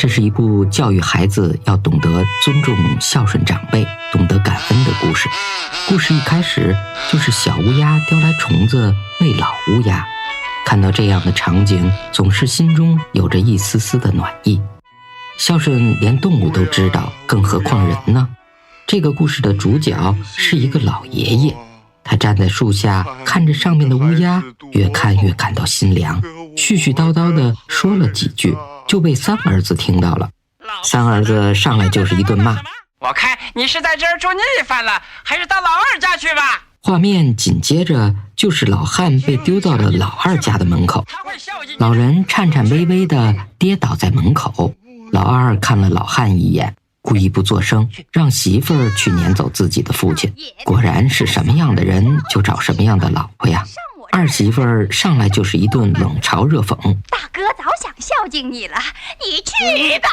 这是一部教育孩子要懂得尊重、孝顺长辈、懂得感恩的故事。故事一开始就是小乌鸦叼来虫子喂老乌鸦，看到这样的场景，总是心中有着一丝丝的暖意。孝顺连动物都知道，更何况人呢？这个故事的主角是一个老爷爷，他站在树下看着上面的乌鸦，越看越感到心凉，絮絮叨叨地说了几句，就被三儿子听到了。三儿子上来就是一顿骂，我看你是在这儿住腻烦了，还是到老二家去吧。画面紧接着就是老汉被丢到了老二家的门口，老人颤颤巍巍地跌倒在门口。老二看了老汉一眼，故意不作声，让媳妇儿去撵走自己的父亲。果然是什么样的人就找什么样的老婆呀。二媳妇儿上来就是一顿冷嘲热讽，大哥早想孝敬你了，你去吧。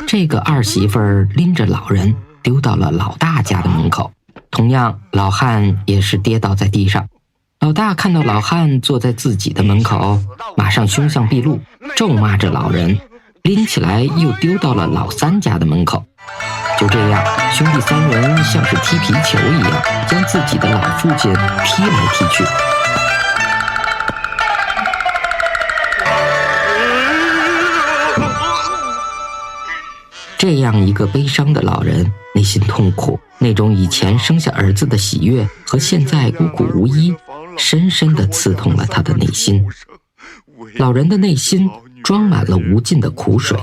这个二媳妇儿拎着老人丢到了老大家的门口，同样老汉也是跌倒在地上。老大看到老汉坐在自己的门口，马上凶相毕露，咒骂着老人，拎起来又丢到了老三家的门口。就这样，兄弟三人像是踢皮球一样，将自己的老父亲踢来踢去。这样一个悲伤的老人，内心痛苦，那种以前生下儿子的喜悦和现在孤苦无依，深深地刺痛了他的内心。老人的内心装满了无尽的苦水，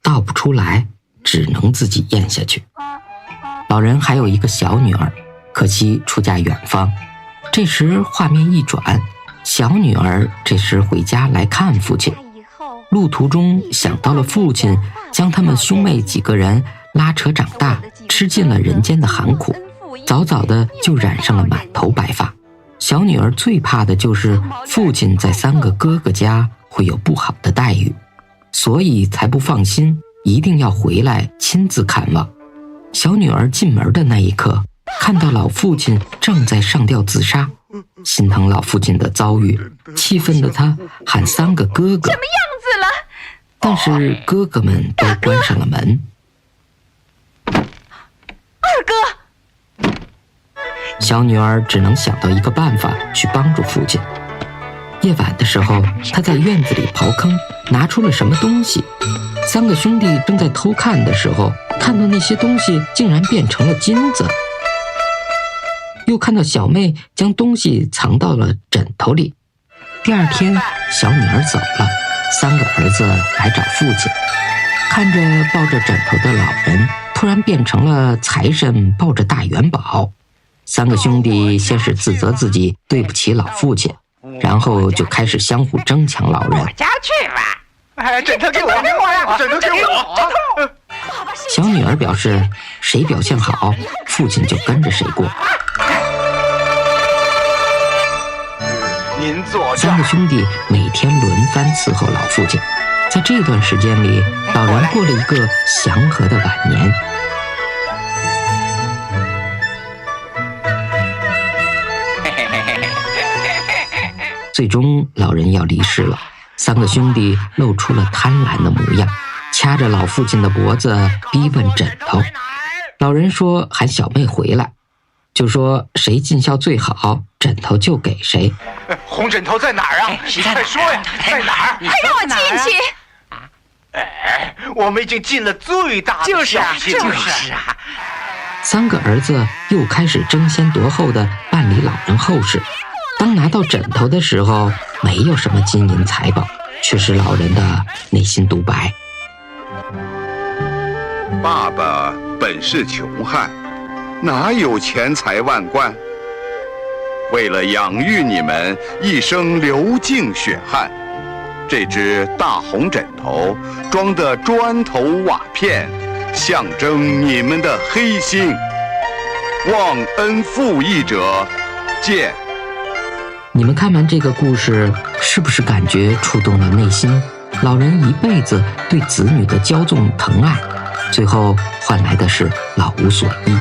倒不出来，只能自己咽下去。老人还有一个小女儿，可惜出嫁远方。这时画面一转，小女儿这时回家来看父亲，路途中想到了父亲将他们兄妹几个人拉扯长大，吃尽了人间的寒苦，早早的就染上了满头白发。小女儿最怕的就是父亲在三个哥哥家会有不好的待遇，所以才不放心，一定要回来亲自看望。小女儿进门的那一刻，看到老父亲正在上吊自杀，心疼老父亲的遭遇，气愤的她喊三个哥哥，什么样子了？但是哥哥们都关上了门。二哥，小女儿只能想到一个办法去帮助父亲。夜晚的时候，她在院子里刨坑，拿出了什么东西。三个兄弟正在偷看的时候，看到那些东西竟然变成了金子。又看到小妹将东西藏到了枕头里。第二天，小女儿走了，三个儿子来找父亲，看着抱着枕头的老人，突然变成了财神抱着大元宝。三个兄弟先是自责自己对不起老父亲，然后就开始相互争抢老人。我家去吧。枕头给我呀！枕头给我！小女儿表示，谁表现好，父亲就跟着谁过。您坐这。三个兄弟每天轮番伺候老父亲，在这段时间里，老人过了一个祥和的晚年。最终，老人要离世了。三个兄弟露出了贪婪的模样，掐着老父亲的脖子逼问枕头。老人说喊小妹回来，就说谁尽孝最好，枕头就给谁。红枕头在哪儿啊？快说呀，在哪儿？快让我进去！哎，我们已经尽了最大的孝心了。就是啊。三个儿子又开始争先夺后地办理老人后事。当拿到枕头的时候，没有什么金银财宝，却是老人的内心独白。爸爸本是穷汉，哪有钱财万贯？为了养育你们，一生流尽血汗。这只大红枕头装的砖头瓦片，象征你们的黑心。忘恩负义者，见。你们看完这个故事，是不是感觉触动了内心？老人一辈子对子女的骄纵疼爱，最后换来的是老无所依。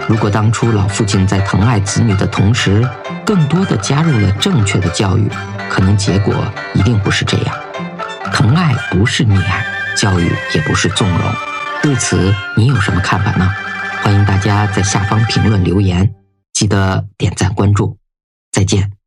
如果当初老父亲在疼爱子女的同时，更多的加入了正确的教育，可能结果一定不是这样。疼爱不是溺爱，教育也不是纵容。对此你有什么看法呢？欢迎大家在下方评论留言，记得点赞关注。再见。